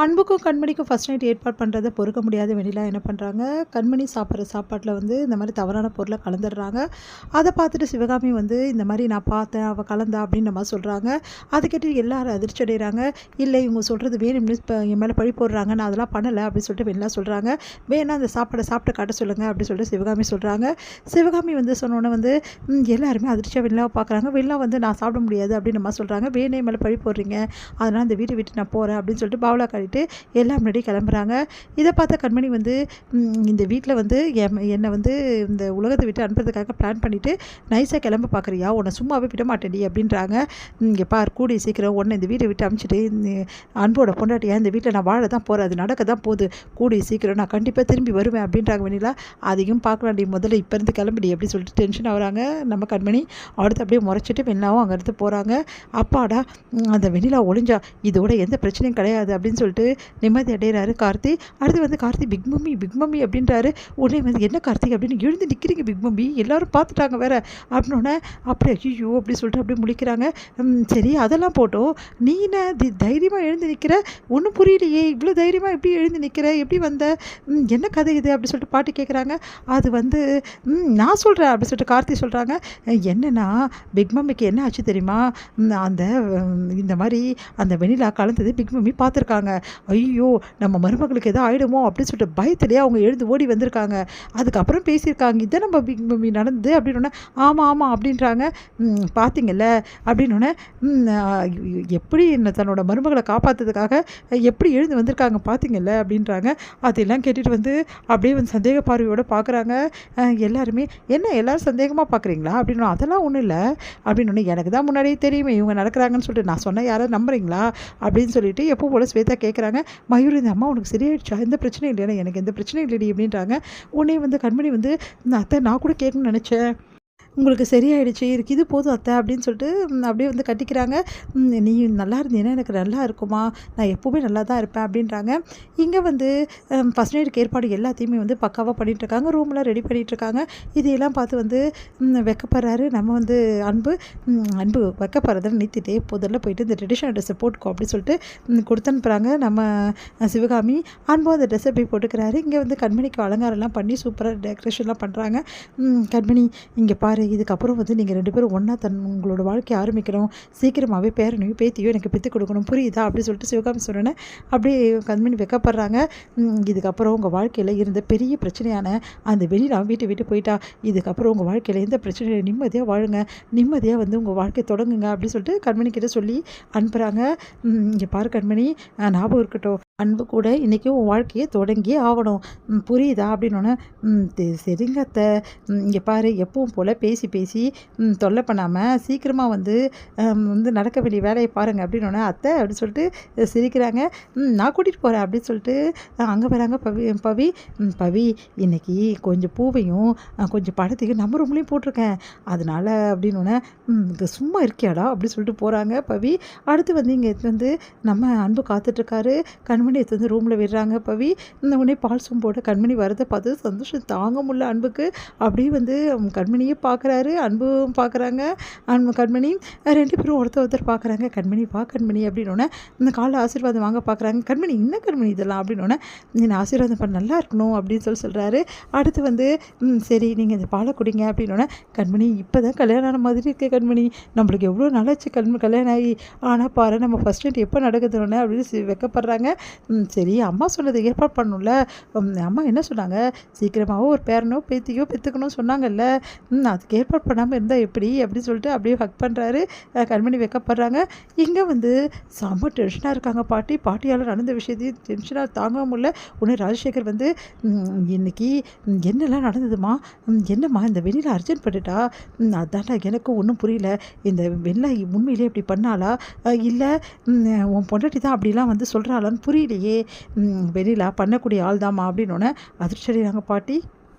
அன்புக்கும் கண்மணிக்கும் first night ஏற்பாடு பண்ணுறத பொறுக்க முடியாத வெண்ணிலா என்ன பண்ணுறாங்க, கண்மணி சாப்பிட்ற சாப்பாட்டில் வந்து இந்த மாதிரி தவறான பொருளை கலந்துடுறாங்க. அதை பார்த்துட்டு சிவகாமி வந்து இந்த மாதிரி நான் பார்த்தேன், அவள் கலந்தா அப்படின்ற மாதிரி சொல்கிறாங்க. அதை கேட்டு எல்லாரும் அதிர்ச்சி அடைகிறாங்க. இல்லை இவங்க சொல்கிறது வேணும்னு இப்போ என் மேலே பழி போடுறாங்க, நான் அதெல்லாம் பண்ணலை அப்படின்னு சொல்லிட்டு வெண்ணிலா சொல்கிறாங்க. வேணா அந்த சாப்பாடை சாப்பிட்டு காட்ட சொல்லுங்கள் அப்படின்னு சொல்லிட்டு சிவகாமி சொல்கிறாங்க. சிவகாமி வந்து சொன்னோன்னே வந்து எல்லாருமே அதிர்ச்சியாக வெண்ணிலாவை பார்க்குறாங்க. வெண்ணிலா வந்து நான் சாப்பிட முடியாது அப்படின்னு மாதிரி சொல்கிறாங்க. வேணே மேலே பழி போடுறீங்க, அதனால் இந்த வீட்டை விட்டு நான் போகிறேன் அப்படின்னு சொல்லிட்டு பாவலா காட்டிட்டு எல்லாம் முன்னாடி கிளம்புறாங்க. இதை பார்த்த கண்மணி வந்து இந்த வீட்டில் வந்து என்னை வந்து இந்த உலகத்தை விட்டு அனுப்புறதுக்காக பிளான் பண்ணிவிட்டு நைஸாக கிளம்ப பார்க்குறியா, உன்னை சும்மாவே விட மாட்டேடி அப்படின்றாங்க. இங்கே பார், கூடி சீக்கிரம் உன்னை இந்த வீட்டை விட்டு அனுப்பிச்சிட்டு அன்போட பொண்டாட்டியா இந்த வீட்டில் நான் வாழ தான் போகிறேன், அது நடக்க தான் போகுது, கூடி சீக்கிரம் நான் கண்டிப்பாக திரும்பி வருவேன் அப்படின்றாங்க வெண்ணிலா. அதையும் பார்க்கலாண்டி, முதல்ல இப்போ இருந்து கிளம்பிடி அப்படின்னு சொல்லிட்டு டென்ஷன் ஆகுறாங்க நம்ம கண்மணி. அடுத்து அப்படியே முறைச்சிட்டு வெண்ணிலாவும் அங்கேருந்து போகிறாங்க. அப்பாடா அந்த வெண்ணிலா ஒளிஞ்சா, இதோட எந்த பிரச்சனையும் கிடையாது அப்படின்னு சொல்லிட்டு நிம்மதி அடைகிறாரு கார்த்தி. அடுத்து வந்து கார்த்தி பிக் மம்மி அப்படின்றாரு. உடனே வந்து என்ன கார்த்திக் அப்படின்னு எழுந்து நிற்கிறீங்க பிக் மம்மி, எல்லாரும் பார்த்துட்டாங்க வேற அப்படின்னோடனே அப்படியே ஐயோ அப்படி சொல்லிட்டு அப்படியே முழிக்கிறாங்க. சரி அதெல்லாம் போட்டோம், நீ என்ன தைரியமாக எழுந்து நிற்கிற, ஒன்றும் புரியலையே, இவ்வளோ தைரியமாக எப்படி எழுந்து நிற்கிற, எப்படி வந்த, என்ன கதை இது அப்படி சொல்லிட்டு பாட்டி கேட்குறாங்க. அது வந்து நான் சொல்கிறேன் அப்படி சொல்லிட்டு கார்த்தி சொல்கிறாங்க. என்னென்னா பிக் மம்மிக்கு என்ன ஆச்சு தெரியுமா, அந்த இந்த மாதிரி அந்த வெண்ணிலா கலந்தது பிக் மம்மி பார்த்துருக்காங்க. ஐயோ நம்ம மருமகளுக்கு எதோ ஆகிடுமோ அப்படின்னு சொல்லிட்டு பயத்திலேயே அவங்க எழுந்து ஓடி வந்திருக்காங்க. அதுக்கப்புறம் பேசியிருக்காங்க, இதை நம்ம பிக் மம்மி நடந்து அப்படின்னோடனே ஆமாம் அப்படின்றாங்க. பார்த்தீங்கல்ல அப்படின்னோடனே எப்படி தன்னோட மருமகளை காப்பாற்றுறதுக்காக எப்படி எழுந்து வந்திருக்காங்க பார்த்தீங்கல்ல அப்படின்றாங்க. அதெல்லாம் கேட்டுட்டு வந்து அப்படியே வந்து சந்தேக பார்வையோடு பார்க்குறாங்க எல்லாருமே. என்ன எல்லோரும் சந்தேகமாக பார்க்குறீங்களா அப்படின்னு. அதெல்லாம் ஒன்றும் இல்லை அப்படின்னு. எனக்கு தான் முன்னாடியே தெரியுமே இவங்க நடக்கிறாங்கன்னு சொல்லிட்டு, நான் சொன்னால் யாராவது நம்புறீங்களா அப்படின்னு சொல்லிட்டு எப்போ போல் ஸ்வேதா கேட்குறாங்க. மயூர் இந்த அம்மா உனக்கு சரியாயிடுச்சா, எந்த பிரச்சனையும் இல்லையா, எனக்கு எந்த பிரச்சனையும் இல்லடி அப்படின்றாங்க. உடனே வந்து கண்மணி வந்து அத்தை நான் கூட கேட்கணும்னு நினச்சேன், உங்களுக்கு சரியாயிடுச்சு, இருக்கு இது போதும் அத்தை அப்படின்னு சொல்லிட்டு அப்படியே வந்து கட்டிக்கிறாங்க. நீ நல்லா இருந்தீங்கன்னா எனக்கு நல்லா இருக்குமா, நான் எப்போவுமே நல்லா தான் இருப்பேன் அப்படின்றாங்க. இங்கே வந்து ஃபஸ்ட் நைட்டுக்கு ஏற்பாடு எல்லாத்தையுமே வந்து பக்காவாக பண்ணிகிட்ருக்காங்க, ரூம்லாம் ரெடி பண்ணிகிட்ருக்காங்க. இதையெல்லாம் பார்த்து வந்து வெக்கப்படுறாரு நம்ம வந்து அன்பு வெக்கப்படுறதை நிறுத்திட்டே முதல்ல போயிட்டு இந்த ட்ரெடிஷனல் ட்ரெஸ்ஸை போட்டுக்கோ அப்படின்னு சொல்லிட்டு கொடுத்தனுப்புகிறாங்க நம்ம சிவகாமி. அன்பு அந்த ட்ரெஸ்ஸை போய் போட்டுக்கிறாரு. இங்கே வந்து கண்மணிக்கு அலங்காரம்லாம் பண்ணி சூப்பராக டெக்கரேஷன்லாம் பண்ணுறாங்க. கண்மணி இங்கே பாரு, இதுக்கப்புறம் வந்து நீங்கள் 2 பேரும் ஒன்றா உங்களோட வாழ்க்கையை ஆரம்பிக்கணும், சீக்கிரமாகவே பேரனையும் பேத்தியோ எனக்கு பெற்று கொடுக்கணும், புரியுதா அப்படி சொல்லிட்டு சிவகாமி சொன்னேன்னு அப்படியே கண்மணி வெக்கப்படுறாங்க. இதுக்கப்புறம் உங்கள் வாழ்க்கையில் இருந்த பெரிய பிரச்சனையான அந்த வெளியில் வீட்டை விட்டு போயிட்டா, இதுக்கப்புறம் உங்கள் வாழ்க்கையில் எந்த பிரச்சனையும் நிம்மதியாக வாழுங்க, நிம்மதியாக வந்து உங்கள் வாழ்க்கையை தொடங்குங்க அப்படின்னு சொல்லிட்டு கண்மணி கிட்ட சொல்லி அனுப்புகிறாங்க. இங்கே பாரு கண்மணி, ஞாபகம் இருக்கட்டும், அன்பு கூட இன்றைக்கி உன் வாழ்க்கையை தொடங்கியே ஆகணும், புரியுதா அப்படின்னோடனே சரிங்க அத்தை, இங்கே பாரு எப்பவும் போல் பேசி தொல்லை பண்ணாமல் சீக்கிரமாக வந்து நடக்க வேண்டிய வேலையை பாருங்கள் அப்படின்னோடனே அத்தை அப்படின்னு சொல்லிட்டு சிரிக்கிறாங்க. நான் கூட்டிகிட்டு போகிறேன் அப்படின்னு சொல்லிட்டு அங்கே வராங்க பவி இன்றைக்கி கொஞ்சம் பூவையும் கொஞ்சம் படத்தையும் நம்ம ரூம்லேயும் போட்டிருக்கேன், அதனால் அப்படின்னோடனே சும்மா இருக்கியாடா அப்படின்னு சொல்லிட்டு போகிறாங்க பவி. அடுத்து வந்து இங்கே வந்து நம்ம அன்பு காத்துட்ருக்காரு. கண்மணி எடுத்து வந்து ரூமில் விடுறாங்க பவி. உடனே பால் சூம் போட்டு கண்மணி வரதை பார்த்து சந்தோஷம் தாங்க முடியல அன்புக்கு. அப்படியே வந்து கண்மணியே பார்க்குறாரு, அன்பும் பார்க்குறாங்க. கண்மணி 2 பேரும் ஒருத்தர் பார்க்குறாங்க. கண்மணி வா கண்மணி அப்படின்னோடனே இந்த காலைல ஆசீர்வாதம் வாங்க பார்க்குறாங்க. கண்மணி என்ன கண்மணி இதெல்லாம் அப்படின்னோடனே நான் ஆசீர்வாதம் பண்ண நல்லா இருக்கணும் அப்படின்னு சொல்கிறாரு. அடுத்து வந்து சரி நீங்கள் இந்த பாலை குடிங்க அப்படின்னோடனே கண்மணி இப்போ தான் கல்யாணம் ஆன மாதிரி இருக்குது கண்மணி, நம்மளுக்கு எவ்வளோ நாளாச்சு கல்யாணம் ஆகி, ஆனால் பாரு நம்ம ஃபஸ்ட் நைட் எப்போ நடக்குதுன்னு அப்படின்னு வெக்கப்படுறாங்க. சரி அம்மா சொன்னதை ஏற்பாடு பண்ணணும்ல, அம்மா என்ன சொன்னாங்க, சீக்கிரமாகவோ ஒரு பேரனோ பேத்தியோ பெற்றுக்கணும்னு சொன்னாங்கல்ல, அதுக்கு ஏற்பாடு பண்ணாமல் இருந்தால் எப்படி அப்படின்னு சொல்லிட்டு அப்படியே ஹக் பண்ணுறாரு. கண்மணி வைக்கப்படுறாங்க. இங்கே வந்து செம்ம டென்ஷனாக இருக்காங்க பாட்டியால் நடந்த விஷயத்தையும் டென்ஷனாக தாங்க முடியல. உடனே ராஜசேகர் வந்து இன்னைக்கு என்னெல்லாம் நடந்ததுமா, என்னம்மா இந்த வெளியில் அர்ஜென்ட் பண்ணிட்டா, அதான்டா எனக்கும் ஒன்றும் புரியல, இந்த வெள்ளை உண்மையிலே இப்படி பண்ணாலா இல்லை உன் பொண்டாட்டி தான் அப்படிலாம் வந்து சொல்கிறாளான்னு புரியலையே, வெளியில் பண்ணக்கூடிய ஆள் தாம்மா அப்படின்னோடனே அதிர்ச்சி அடைகிறாங்க பாட்டி.